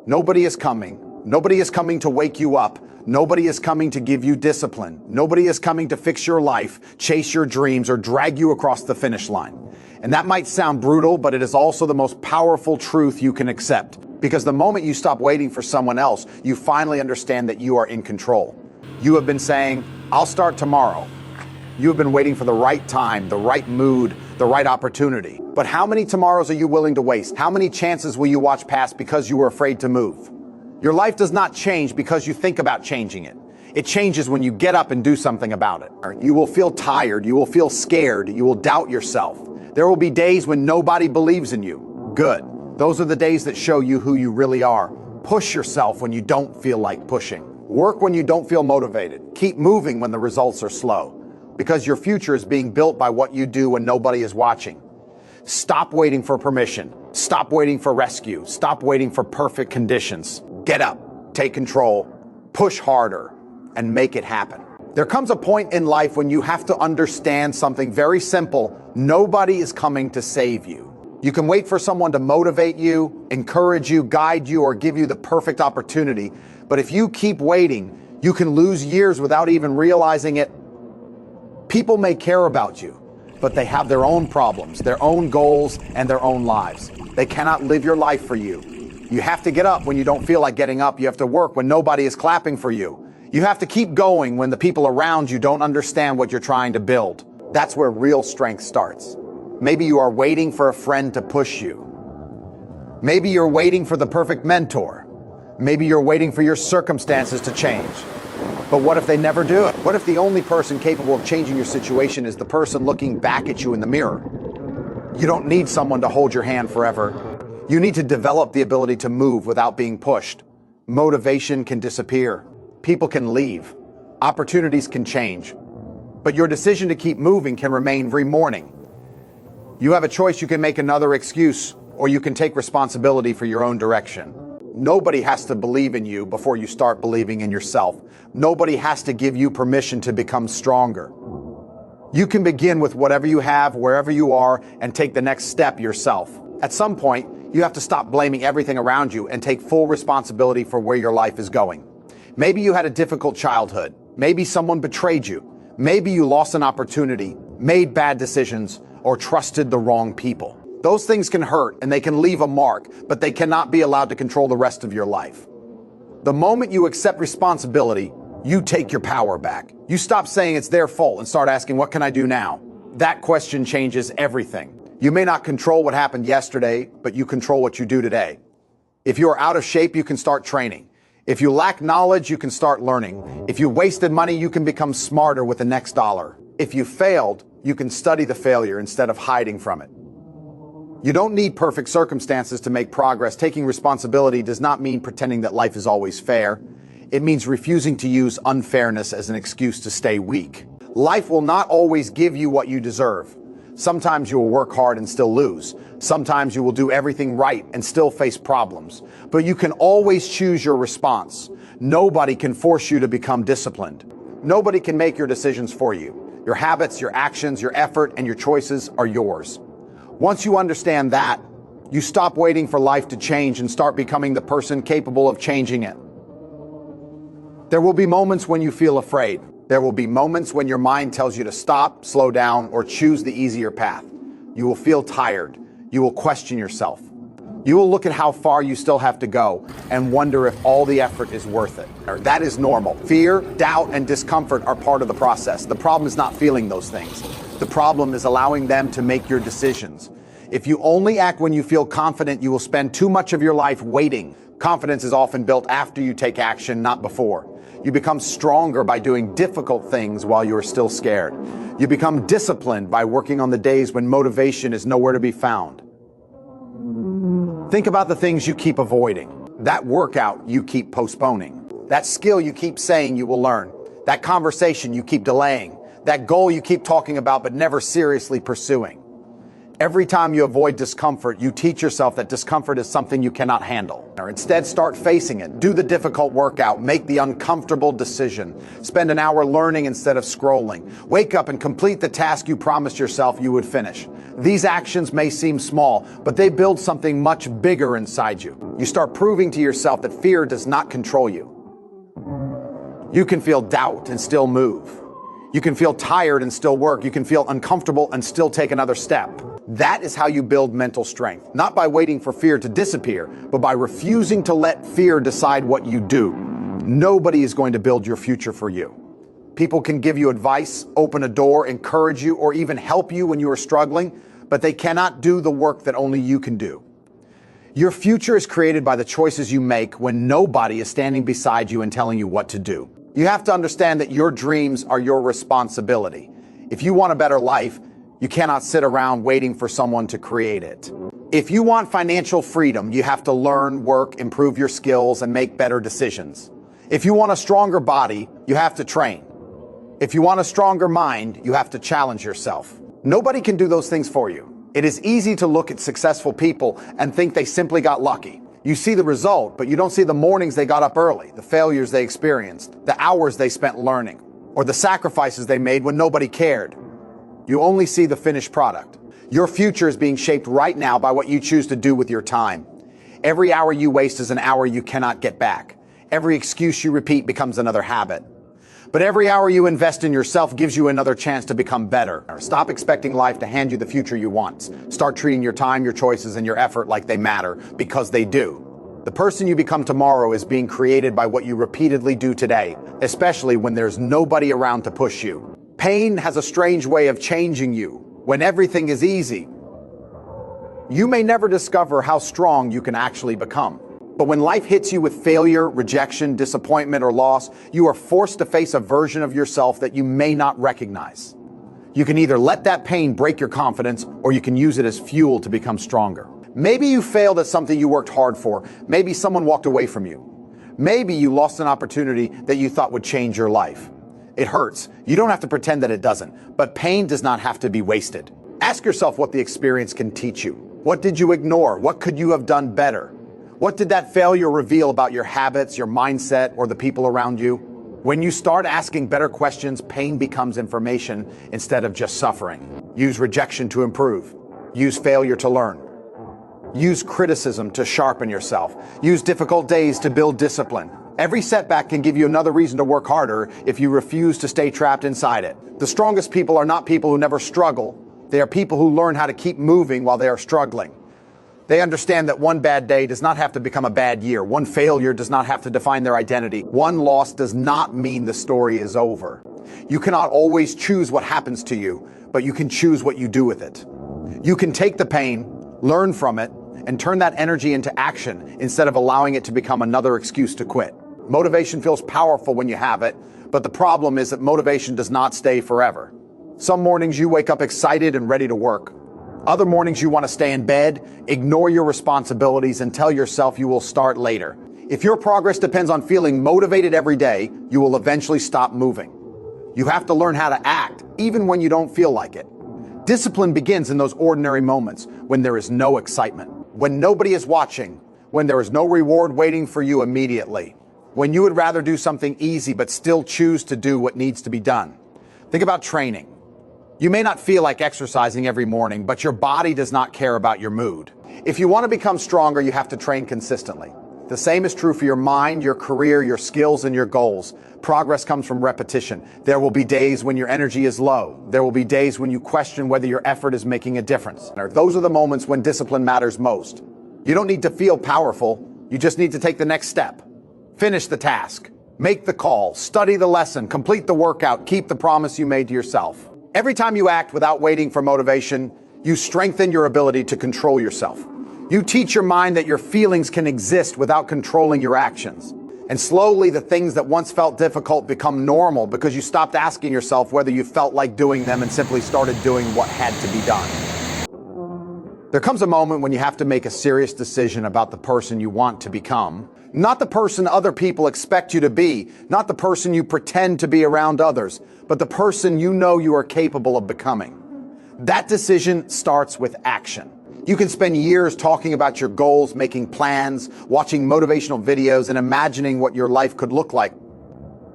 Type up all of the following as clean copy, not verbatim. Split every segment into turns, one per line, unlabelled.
Nobody is coming. Nobody is coming to wake you up. Nobody is coming to give you discipline. Nobody is coming to fix your life, chase your dreams, or drag you across the finish line. And that might sound brutal, but it is also the most powerful truth you can accept. Because the moment you stop waiting for someone else, you finally understand that you are in control. You have been saying, I'll start tomorrow. You have been waiting for the right time, the right mood, the right opportunity. But how many tomorrows are you willing to waste? How many chances will you watch pass because you were afraid to move? Your life does not change because you think about changing it. It changes when you get up and do something about it. You will feel tired. You will feel scared. You will doubt yourself. There will be days when nobody believes in you. Good. Those are the days that show you who you really are. Push yourself when you don't feel like pushing. Work when you don't feel motivated. Keep moving when the results are slow. Because your future is being built by what you do when nobody is watching. Stop waiting for permission. Stop waiting for rescue. Stop waiting for perfect conditions. Get up, take control, push harder, and make it happen. There comes a point in life when you have to understand something very simple. Nobody is coming to save you. You can wait for someone to motivate you, encourage you, guide you, or give you the perfect opportunity. But if you keep waiting, you can lose years without even realizing it. People may care about you, but they have their own problems, their own goals, and their own lives. They cannot live your life for you. You have to get up when you don't feel like getting up. You have to work when nobody is clapping for you. You have to keep going when the people around you don't understand what you're trying to build. That's where real strength starts. Maybe you are waiting for a friend to push you. Maybe you're waiting for the perfect mentor. Maybe you're waiting for your circumstances to change. But what if they never do it? What if the only person capable of changing your situation is the person looking back at you in the mirror? You don't need someone to hold your hand forever. You need to develop the ability to move without being pushed. Motivation can disappear. People can leave. Opportunities can change. But your decision to keep moving can remain every morning. You have a choice. You can make another excuse, or you can take responsibility for your own direction. Nobody has to believe in you before you start believing in yourself. Nobody has to give you permission to become stronger. You can begin with whatever you have, wherever you are, and take the next step yourself. At some point, you have to stop blaming everything around you and take full responsibility for where your life is going. Maybe you had a difficult childhood. Maybe someone betrayed you. Maybe you lost an opportunity, made bad decisions, or trusted the wrong people. Those things can hurt and they can leave a mark, but they cannot be allowed to control the rest of your life. The moment you accept responsibility, you take your power back. You stop saying it's their fault and start asking, what can I do now? That question changes everything. You may not control what happened yesterday, but you control what you do today. If you are out of shape, you can start training. If you lack knowledge, you can start learning. If you wasted money, you can become smarter with the next dollar. If you failed, you can study the failure instead of hiding from it. You don't need perfect circumstances to make progress. Taking responsibility does not mean pretending that life is always fair. It means refusing to use unfairness as an excuse to stay weak. Life will not always give you what you deserve. Sometimes you will work hard and still lose. Sometimes you will do everything right and still face problems. But you can always choose your response. Nobody can force you to become disciplined. Nobody can make your decisions for you. Your habits, your actions, your effort, and your choices are yours. Once you understand that, you stop waiting for life to change and start becoming the person capable of changing it. There will be moments when you feel afraid. There will be moments when your mind tells you to stop, slow down, or choose the easier path. You will feel tired. You will question yourself. You will look at how far you still have to go and wonder if all the effort is worth it. That is normal. Fear, doubt, and discomfort are part of the process. The problem is not feeling those things. The problem is allowing them to make your decisions. If you only act when you feel confident, you will spend too much of your life waiting. Confidence is often built after you take action, not before. You become stronger by doing difficult things while you are still scared. You become disciplined by working on the days when motivation is nowhere to be found. Think about the things you keep avoiding. That workout you keep postponing. That skill you keep saying you will learn. That conversation you keep delaying. That goal you keep talking about but never seriously pursuing. Every time you avoid discomfort, you teach yourself that discomfort is something you cannot handle. Or instead, start facing it. Do the difficult workout. Make the uncomfortable decision. Spend an hour learning instead of scrolling. Wake up and complete the task you promised yourself you would finish. These actions may seem small, but they build something much bigger inside you. You start proving to yourself that fear does not control you. You can feel doubt and still move. You can feel tired and still work. You can feel uncomfortable and still take another step. That is how you build mental strength, not by waiting for fear to disappear, but by refusing to let fear decide what you do. Nobody is going to build your future for you. People can give you advice, open a door, encourage you, or even help you when you are struggling, but they cannot do the work that only you can do. Your future is created by the choices you make when nobody is standing beside you and telling you what to do. You have to understand that your dreams are your responsibility. If you want a better life, you cannot sit around waiting for someone to create it. If you want financial freedom, you have to learn, work, improve your skills, and make better decisions. If you want a stronger body, you have to train. If you want a stronger mind, you have to challenge yourself. Nobody can do those things for you. It is easy to look at successful people and think they simply got lucky. You see the result, but you don't see the mornings they got up early, the failures they experienced, the hours they spent learning, or the sacrifices they made when nobody cared. You only see the finished product. Your future is being shaped right now by what you choose to do with your time. Every hour you waste is an hour you cannot get back. Every excuse you repeat becomes another habit. But every hour you invest in yourself gives you another chance to become better. Stop expecting life to hand you the future you want. Start treating your time, your choices, and your effort like they matter, because they do. The person you become tomorrow is being created by what you repeatedly do today, especially when there's nobody around to push you. Pain has a strange way of changing you. When everything is easy, you may never discover how strong you can actually become. But when life hits you with failure, rejection, disappointment, or loss, you are forced to face a version of yourself that you may not recognize. You can either let that pain break your confidence, or you can use it as fuel to become stronger. Maybe you failed at something you worked hard for. Maybe someone walked away from you. Maybe you lost an opportunity that you thought would change your life. It hurts. You don't have to pretend that it doesn't, but pain does not have to be wasted. Ask yourself what the experience can teach you. What did you ignore? What could you have done better? What did that failure reveal about your habits, your mindset, or the people around you? When you start asking better questions, pain becomes information instead of just suffering. Use rejection to improve. Use failure to learn. Use criticism to sharpen yourself. Use difficult days to build discipline. Every setback can give you another reason to work harder if you refuse to stay trapped inside it. The strongest people are not people who never struggle. They are people who learn how to keep moving while they are struggling. They understand that one bad day does not have to become a bad year. One failure does not have to define their identity. One loss does not mean the story is over. You cannot always choose what happens to you, but you can choose what you do with it. You can take the pain, learn from it, and turn that energy into action instead of allowing it to become another excuse to quit. Motivation feels powerful when you have it, but the problem is that motivation does not stay forever. Some mornings you wake up excited and ready to work. Other mornings you want to stay in bed, ignore your responsibilities, and tell yourself you will start later. If your progress depends on feeling motivated every day, you will eventually stop moving. You have to learn how to act, even when you don't feel like it. Discipline begins in those ordinary moments when there is no excitement, when nobody is watching, when there is no reward waiting for you immediately, when you would rather do something easy but still choose to do what needs to be done. Think about training. You may not feel like exercising every morning, but your body does not care about your mood. If you want to become stronger, you have to train consistently. The same is true for your mind, your career, your skills, and your goals. Progress comes from repetition. There will be days when your energy is low. There will be days when you question whether your effort is making a difference. Those are the moments when discipline matters most. You don't need to feel powerful. You just need to take the next step. Finish the task. Make the call. Study the lesson. Complete the workout. Keep the promise you made to yourself. Every time you act without waiting for motivation, you strengthen your ability to control yourself. You teach your mind that your feelings can exist without controlling your actions. And slowly, the things that once felt difficult become normal because you stopped asking yourself whether you felt like doing them and simply started doing what had to be done. There comes a moment when you have to make a serious decision about the person you want to become. Not the person other people expect you to be, not the person you pretend to be around others, but the person you know you are capable of becoming. That decision starts with action. You can spend years talking about your goals, making plans, watching motivational videos, and imagining what your life could look like.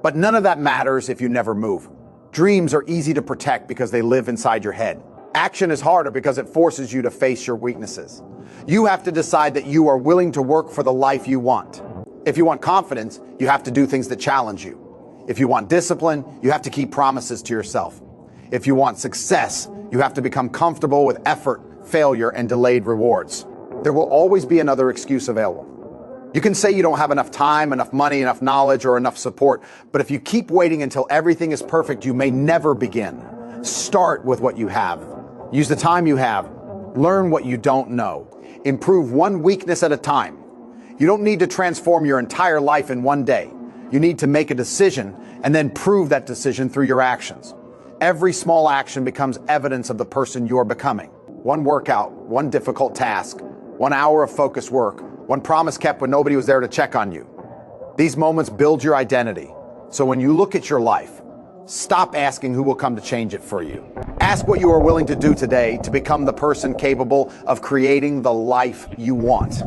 But none of that matters if you never move. Dreams are easy to protect because they live inside your head. Action is harder because it forces you to face your weaknesses. You have to decide that you are willing to work for the life you want. If you want confidence, you have to do things that challenge you. If you want discipline, you have to keep promises to yourself. If you want success, you have to become comfortable with effort, failure, and delayed rewards. There will always be another excuse available. You can say you don't have enough time, enough money, enough knowledge, or enough support, but if you keep waiting until everything is perfect, you may never begin. Start with what you have. Use the time you have. Learn what you don't know. Improve one weakness at a time. You don't need to transform your entire life in one day. You need to make a decision and then prove that decision through your actions. Every small action becomes evidence of the person you're becoming. One workout, one difficult task, 1 hour of focused work, one promise kept when nobody was there to check on you. These moments build your identity. So when you look at your life, stop asking who will come to change it for you. Ask what you are willing to do today to become the person capable of creating the life you want.